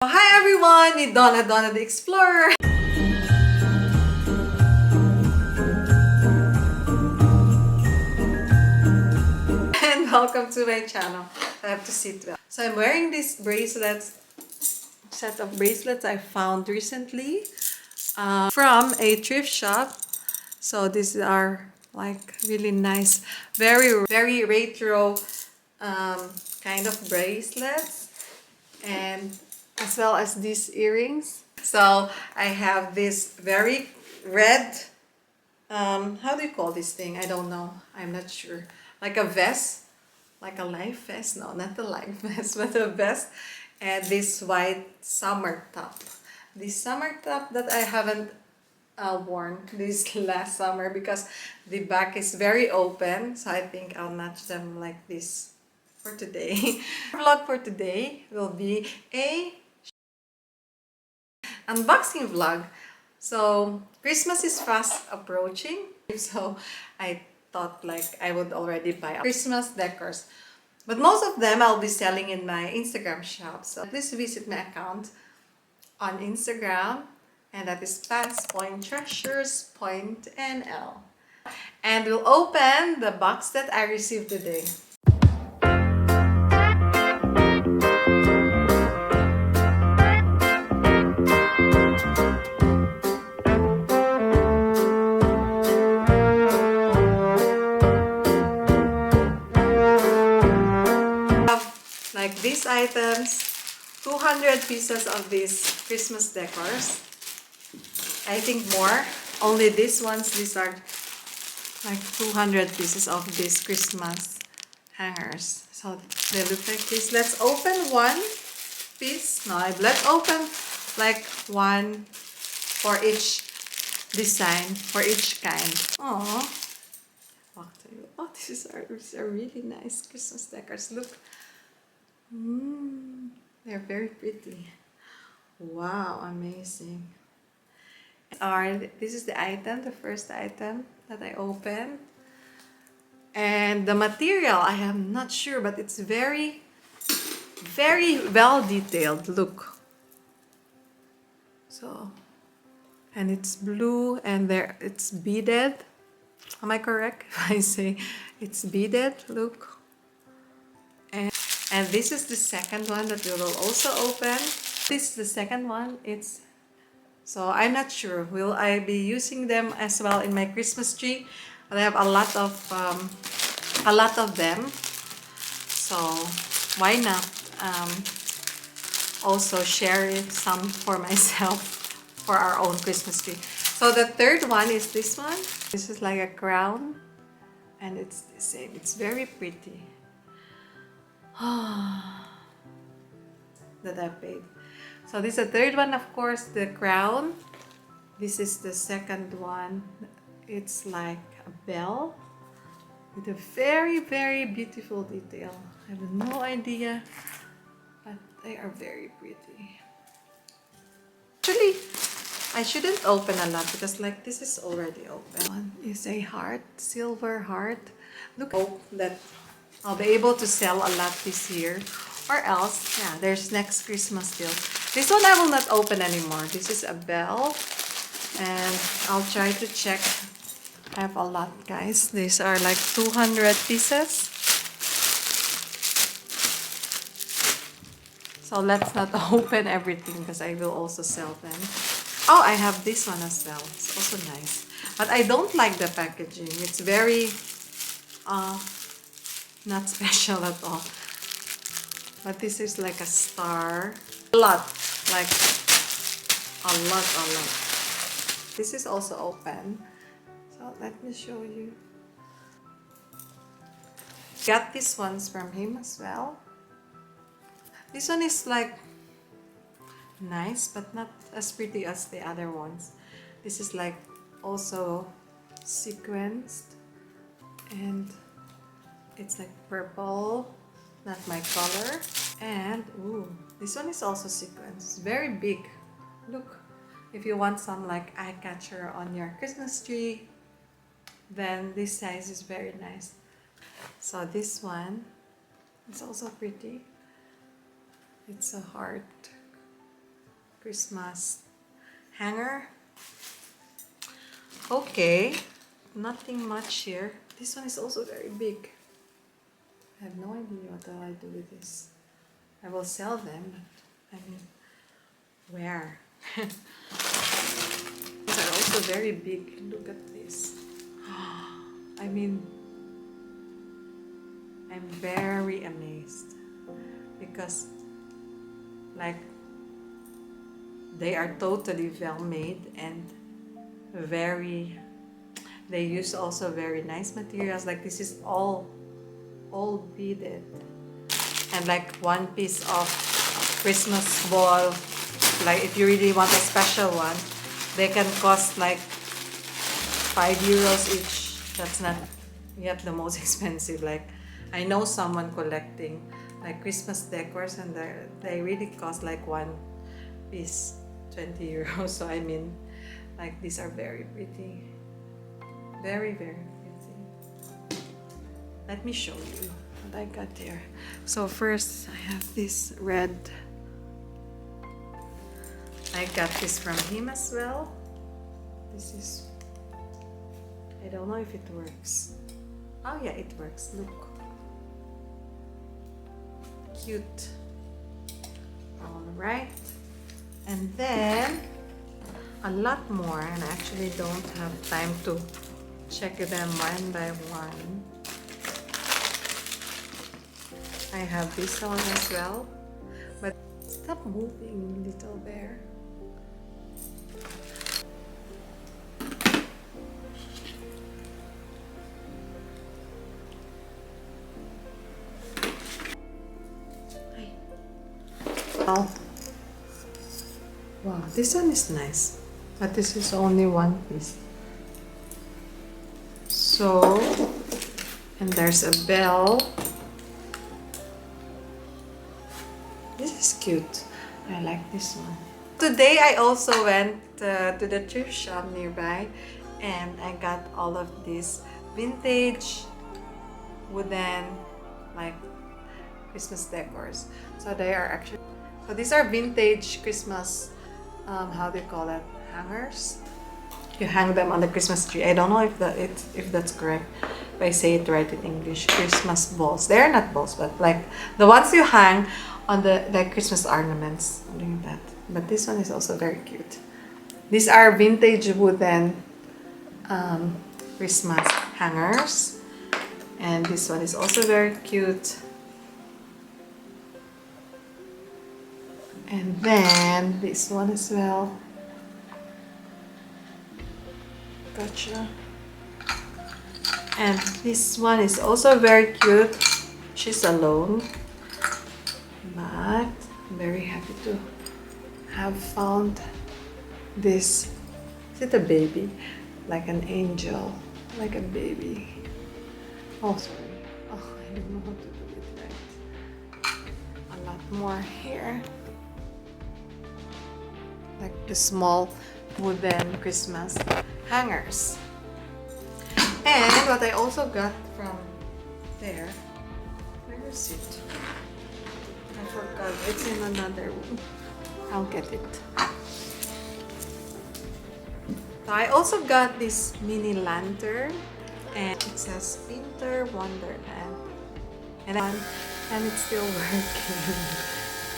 Hi everyone! It's Donna the Explorer! And welcome to my channel. I have to sit well. So I'm wearing these bracelets, set of bracelets I found recently from a thrift shop. So these are like really nice, very retro kind of bracelets, and as well as these earrings. So I have this very red, how do you call this thing? I don't know. I'm not sure. Like a vest, like a life vest. No, not a life vest, but a vest. And this white summer top. This summer top that I haven't worn this last summer because the back is very open. So I think I'll match them like this for today. Vlog for today will be a unboxing vlog. So Christmas is fast approaching, so I thought like I would already buy Christmas decors, but most of them I'll be selling in my Instagram shop. So please visit my account on Instagram, and that is PatsPointTreasures.nl, and we'll open the box that I received today. Like these items, 200 pieces of these Christmas decors. I think more. Only these ones, these are like 200 pieces of these Christmas hangers. So they look like this. Let's open one piece. No, let's open like one for each design, for each kind. Oh, these are really nice Christmas decors. Look. They're very pretty. Wow, amazing. This is the item, the first item that I opened. And the material, I am not sure, but it's very well detailed. Look. So, and it's blue and there it's beaded. Am I correct if I say it's beaded? Look. And this is the second one that we will also open. This is the second one. So I'm not sure. Will I be using them as well in my Christmas tree? I have a lot of them. So why not also share some for myself for our own Christmas tree. So the third one is this one. This is like a crown, and it's the same. It's very pretty. That I paid. So this is the third one, of course, the crown. This is the second one. It's like a bell with a very beautiful detail. I have no idea, but they are very pretty. Actually, I shouldn't open a lot because like this is already open. One is a heart, silver heart. Look, hope that I'll be able to sell a lot this year, or else, yeah, there's next Christmas still. This one I will not open anymore. This is a bell, and I'll try to check. I have a lot, guys. These are like 200 pieces. So let's not open everything because I will also sell them. Oh, I have this one as well. It's also nice. But I don't like the packaging. It's very not special at all. But this is like a star. A lot. Like a lot. This is also open. So let me show you. Got these ones from him as well. This one is like nice, but not as pretty as the other ones. This is like also sequenced, and it's like purple, not my color. And ooh, this one is also sequenced. It's very big. Look, if you want some like eye catcher on your Christmas tree, then this size is very nice. So this one is also pretty. It's a heart Christmas hanger. Okay, nothing much here. This one is also very big. I have no idea what I do with this. I will sell them, but I mean, where? These are also very big. Look at this. I mean, I'm very amazed because, like, they are totally well made and they use also very nice materials. Like, this is all beaded, and like one piece of Christmas ball, like if you really want a special one, they can cost like 5 euros each. That's not yet the most expensive. Like, I know someone collecting like Christmas decors, and they really cost like one piece 20 euros. So I mean, like, these are very pretty, very pretty. Let me show you what I got there. So first I have this red. I got this from him as well. This is, I don't know if it works. Oh yeah, it works. Look, cute. All right, and then a lot more, and I actually don't have time to check them one by one. I have this one as well, but stop moving, little bear. Wow, this one is nice, but this is only one piece. So, and there's a bell. This is cute. I like this one. Today I also went to the thrift shop nearby, and I got all of these vintage wooden, like, Christmas decors. So they are actually, so these are vintage Christmas, how do you call that, hangers? You hang them on the Christmas tree. I don't know if that's correct, if I say it right in English. Christmas balls. They are not balls, but like the ones you hang on the Christmas ornaments, something like that. But this one is also very cute. These are vintage wooden Christmas hangers, and this one is also very cute. And then this one as well. Gotcha. And this one is also very cute. She's alone, but I'm very happy to have found this. Is it a baby? Like an angel, like a baby. Oh, sorry. Oh, I don't know how to do it right. A lot more here. Like the small wooden Christmas hangers. And what I also got from there, where is it? I forgot. It's in another room. I'll get it. So I also got this mini lantern, and it says Winter Wonderland, and it's still working.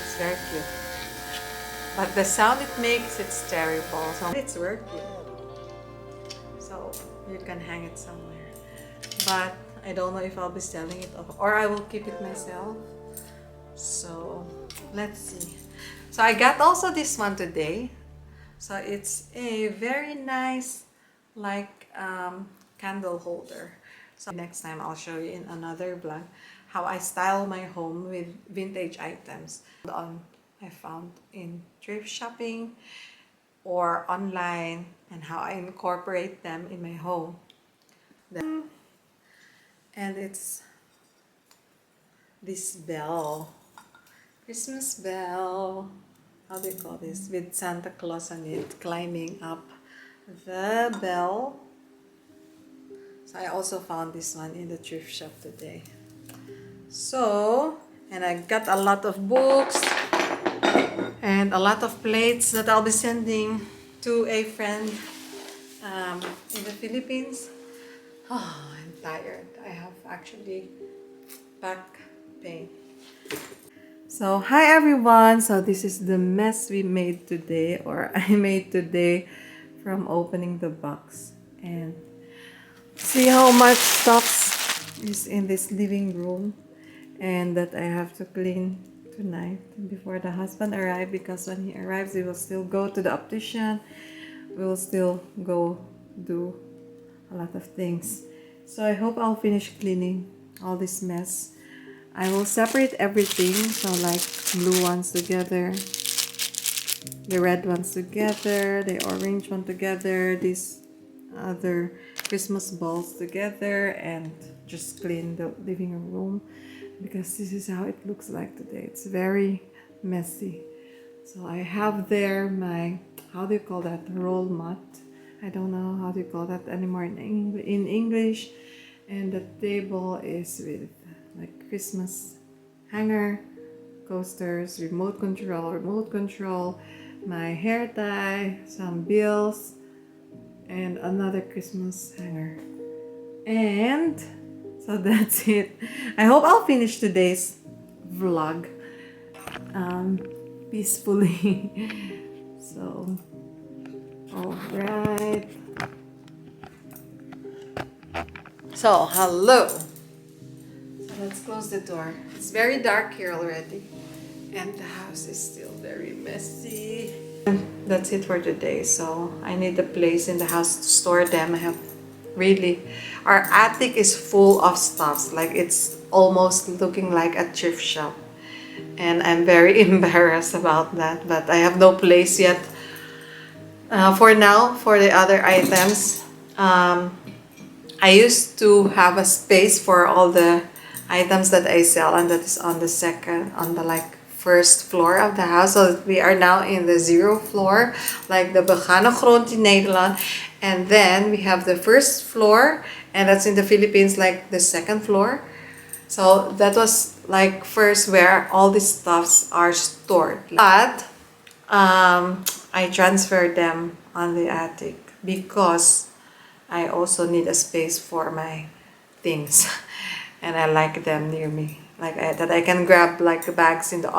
It's very cute. But the sound it makes, it's terrible. So it's working. So you can hang it somewhere. But I don't know if I'll be selling it or I will keep it myself. So let's see. So I got also this one today. So it's a very nice, like, candle holder. So next time I'll show you in another vlog how I style my home with vintage items I found in thrift shopping or online, and how I incorporate them in my home. And it's this bell, Christmas bell, how do you call this, with Santa Claus on it climbing up the bell. So I also found this one in the thrift shop today. So, and I got a lot of books. and a lot of plates that I'll be sending to a friend in the Philippines. Oh, I'm tired. I have actually back pain. So, hi everyone. So, this is the mess we made today, or I made today from opening the box. And see how much stuff is in this living room, and that I have to clean tonight before the husband arrives, because when he arrives, we will still go to the optician. We will still go do a lot of things. So I hope I'll finish cleaning all this mess. I will separate everything, so like blue ones together, the red ones together, the orange one together, these other Christmas balls together, and just clean the living room, because this is how it looks like today. It's very messy. So I have there my, how do you call that, roll mat. I don't know how do you call that anymore in English. And the table is with like Christmas hanger, coasters, remote control, my hair tie, some bills, and another Christmas hanger. And so that's it. I hope I'll finish today's vlog peacefully. So, alright. So, hello. So let's close the door. It's very dark here already, and the house is still very messy. That's it for today. So I need a place in the house to store them. I have really, our attic is full of stuff. Like it's almost looking like a thrift shop, and I'm very embarrassed about that. But I have no place yet. For now, for the other items, I used to have a space for all the items that I sell, and that is on the like first floor of the house. So we are now in the 0 floor, like the Bacano Grond in Nederland. And then we have the first floor, and that's in the Philippines, like the 2nd floor. So that was like first where all these stuffs are stored. But I transferred them on the attic because I also need a space for my things, and I like them near me, like that I can grab like bags in the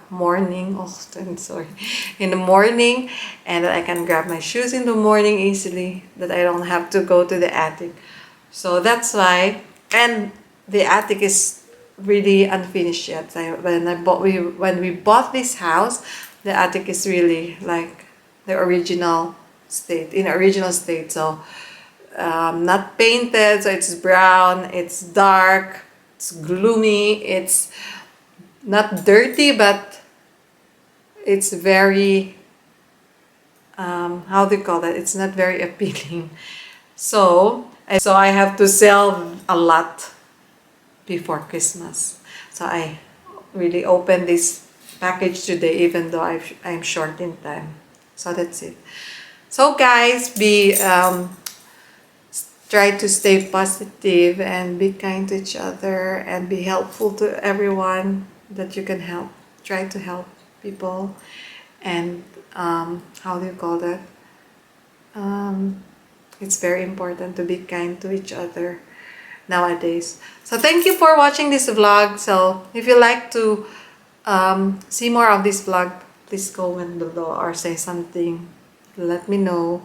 morning. Sorry, in the morning, and that I can grab my shoes in the morning easily. That I don't have to go to the attic. So that's why, and the attic is really unfinished yet. When we bought this house, the attic is really like the original state, in original state. So not painted, so it's brown, it's dark, it's gloomy, it's not dirty, but it's very, how do you call that? It's not very appealing. So I have to sell a lot before Christmas. So I really opened this package today, even though I'm short in time. So that's it. So guys, try to stay positive and be kind to each other and be helpful to everyone that you can help. Try to help people, and how do you call that? It's very important to be kind to each other nowadays. So thank you for watching this vlog. So if you like to see more of this vlog, please comment below or say something. Let me know.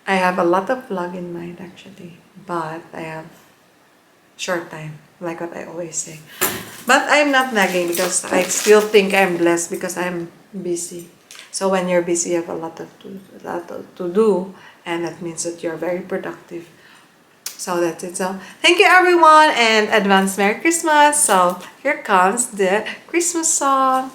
I have a lot of vlog in mind actually, but I have short time, like what I always say. But I'm not nagging, because I still think I'm blessed because I'm busy. So when you're busy, you have a lot to do, and that means that you're very productive. So that's it. So thank you everyone, and advance Merry Christmas. So here comes the Christmas song.